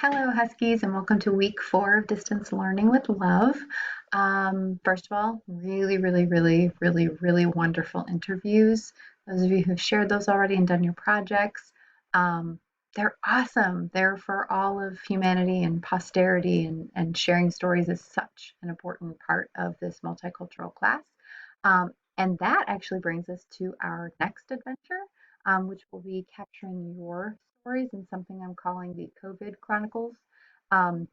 Hello, Huskies, and welcome to week 4 of Distance Learning with Love. First of all, really wonderful interviews. Those of you who've shared those already and done your projects, um, they're awesome. They're for all of humanity and posterity, and sharing stories is such an important part of this multicultural class. And that actually brings us to our next adventure, which will be capturing your stories in something I'm calling the COVID Chronicles. So I'm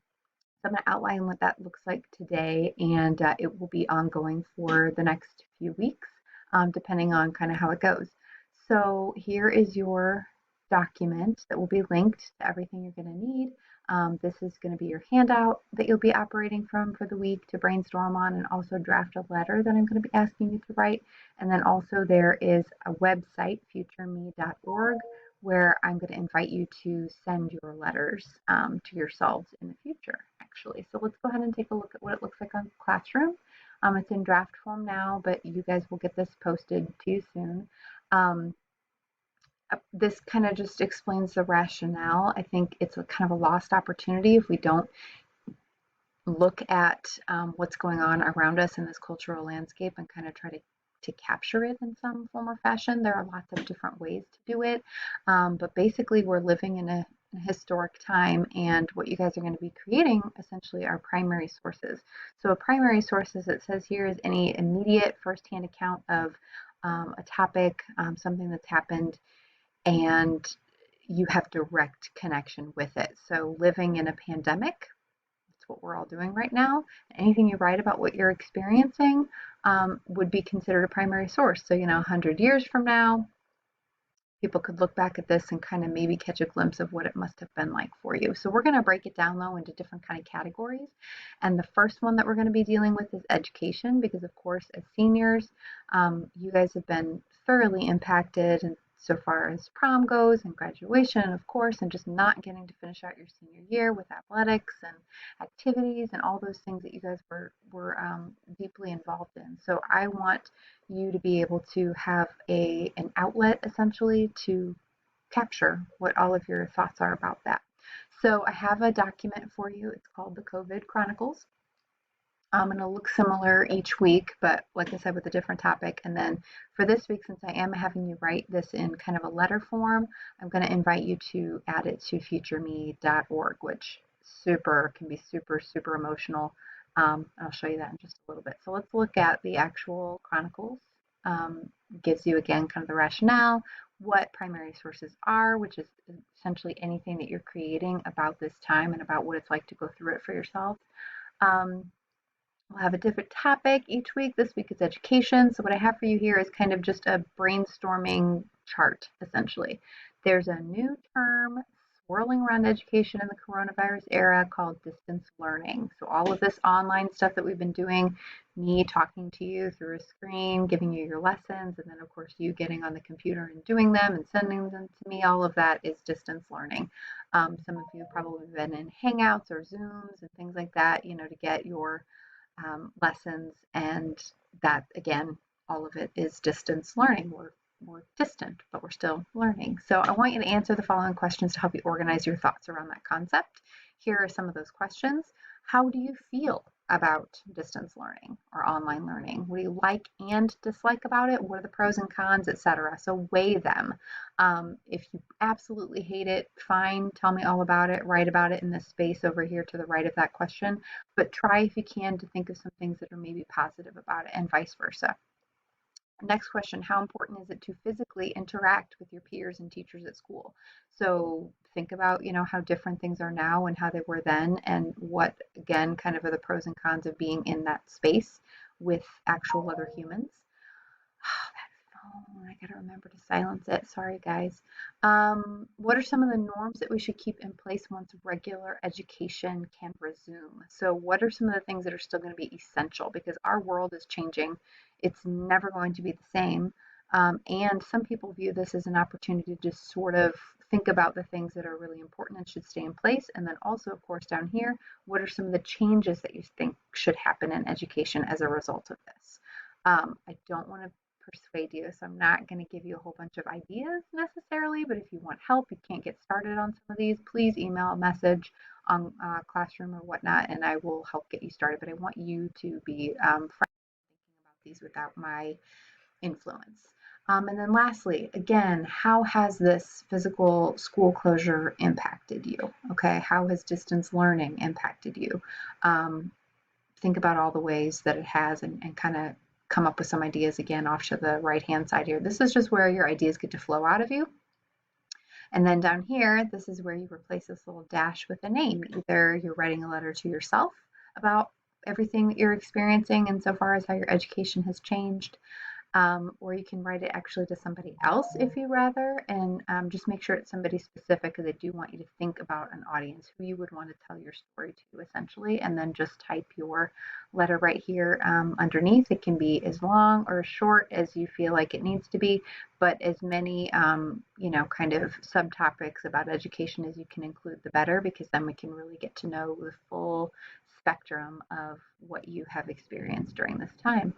going to outline what that looks like today, and it will be ongoing for the next few weeks, depending on kind of how it goes. So here is your document that will be linked to everything you're going to need. This is going to be your handout that you'll be operating from for the week to brainstorm on, and also draft a letter that I'm going to be asking you to write. And then also there is a website, futureme.org, where I'm going to invite you to send your letters to yourselves in the future, actually. So let's go ahead and take a look at what it looks like on Classroom. It's in draft form now, but you guys will get this posted to you soon. This kind of just explains the rationale. I think it's a kind of a lost opportunity if we don't look at what's going on around us in this cultural landscape and kind of try to capture it in some form or fashion. There are lots of different ways to do it, but basically we're living in a historic time, and what you guys are going to be creating essentially are primary sources. So a primary source, as it says here, is any immediate firsthand account of a topic, something that's happened, and you have direct connection with it. So living in a pandemic, that's what we're all doing right now. Anything you write about what you're experiencing would be considered a primary source. So, 100 years from now, people could look back at this and kind of maybe catch a glimpse of what it must have been like for you. So we're going to break it down though into different kind of categories. And the first one that we're going to be dealing with is education, because of course, as seniors, you guys have been thoroughly impacted, and so far as prom goes and graduation, of course, and just not getting to finish out your senior year with athletics and activities and all those things that you guys were deeply involved in. So I want you to be able to have an outlet essentially to capture what all of your thoughts are about that. So I have a document for you. It's called the COVID Chronicles. And it'll look similar each week, but like I said, with a different topic. And then for this week, since I am having you write this in kind of a letter form, I'm going to invite you to add it to futureme.org, which can be super emotional. I'll show you that in just a little bit. So let's look at the actual chronicles. Gives you again kind of the rationale, what primary sources are, which is essentially anything that you're creating about this time and about what it's like to go through it for yourself. We'll have a different topic each week. This week is education. So what I have for you here is kind of just a brainstorming chart, essentially. There's a new term swirling around education in the coronavirus era called distance learning. So all of this online stuff that we've been doing, me talking to you through a screen, giving you your lessons, and then of course you getting on the computer and doing them and sending them to me, all of that is distance learning. Some of you have probably been in Hangouts or Zooms and things like that, to get your lessons, and that again, all of it is distance learning. We're distant, but we're still learning. So I want you to answer the following questions to help you organize your thoughts around that concept. Here are some of those questions. How do you feel about distance learning or online learning? What do you like and dislike about it? What are the pros and cons, etc.? So weigh them. If you absolutely hate it, fine, tell me all about it, write about it in this space over here to the right of that question, but try if you can to think of some things that are maybe positive about it, and vice versa. Next question, how important is it to physically interact with your peers and teachers at school? So think about, how different things are now and how they were then, and what, again, kind of are the pros and cons of being in that space with actual other humans. Oh, I gotta remember to silence it. Sorry, guys. What are some of the norms that we should keep in place once regular education can resume? So what are some of the things that are still going to be essential? Because our world is changing. It's never going to be the same. And some people view this as an opportunity to just sort of think about the things that are really important and should stay in place. And then also, of course, down here, what are some of the changes that you think should happen in education as a result of this? I don't want to persuade you, so I'm not going to give you a whole bunch of ideas necessarily, but if you want help, you can't get started on some of these, please email a message classroom or whatnot, and I will help get you started. But I want you to be thinking about these without my influence. And then lastly, again, how has this physical school closure impacted you? Okay, how has distance learning impacted you? Um, think about all the ways that it has, and kind of come up with some ideas again off to the right hand side here. This is just where your ideas get to flow out of you. And then down here, this is where you replace this little dash with a name. Either you're writing a letter to yourself about everything that you're experiencing insofar as how your education has changed, or you can write it actually to somebody else if you rather, and just make sure it's somebody specific, because I do want you to think about an audience who you would want to tell your story to, essentially, and then just type your letter right here underneath. It can be as long or as short as you feel like it needs to be, but as many, kind of subtopics about education as you can include, the better, because then we can really get to know the full spectrum of what you have experienced during this time.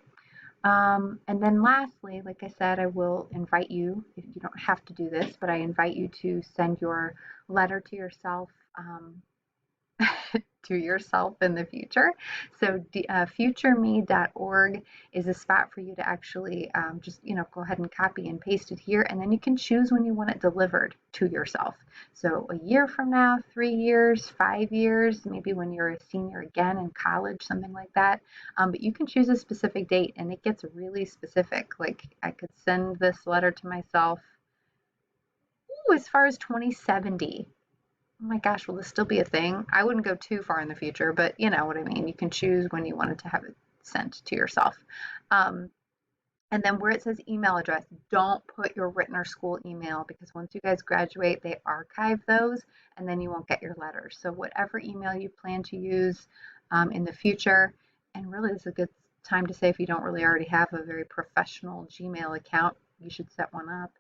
And then lastly, like I said, I will invite you, if you don't have to do this, but I invite you to send your letter to yourself, to yourself in the future. So futureme.org is a spot for you to actually just, go ahead and copy and paste it here. And then you can choose when you want it delivered to yourself. So a year from now, 3 years, 5 years, maybe when you're a senior again in college, something like that. But you can choose a specific date, and it gets really specific. Like I could send this letter to myself as far as 2070. Oh my gosh, will this still be a thing? I wouldn't go too far in the future, but you know what I mean. You can choose when you wanted to have it sent to yourself. Um, and then where it says email address, don't put your written or school email, because once you guys graduate, they archive those and then you won't get your letters. So whatever email you plan to use in the future, and really this is a good time to say, if you don't really already have a very professional Gmail account, you should set one up,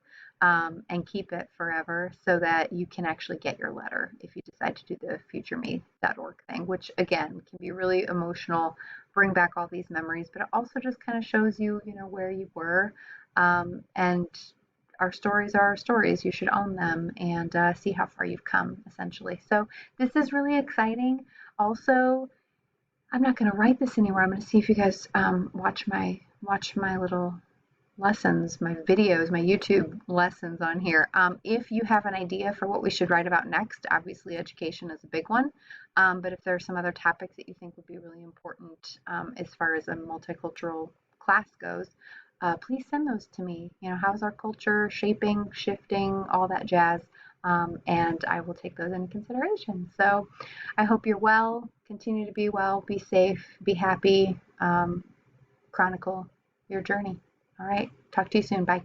and keep it forever so that you can actually get your letter if you decide to do the futureme.org thing, which again can be really emotional, bring back all these memories, but it also just kind of shows you, where you were. And our stories are our stories. You should own them and see how far you've come, essentially. So this is really exciting. Also, I'm not going to write this anywhere. I'm going to see if you guys watch my little lessons, my videos, my YouTube lessons on here. If you have an idea for what we should write about next, obviously education is a big one. But if there are some other topics that you think would be really important as far as a multicultural class goes, please send those to me. How's our culture shaping, shifting, all that jazz. And I will take those into consideration. So I hope you're well, continue to be well, be safe, be happy, chronicle your journey. All right. Talk to you soon. Bye.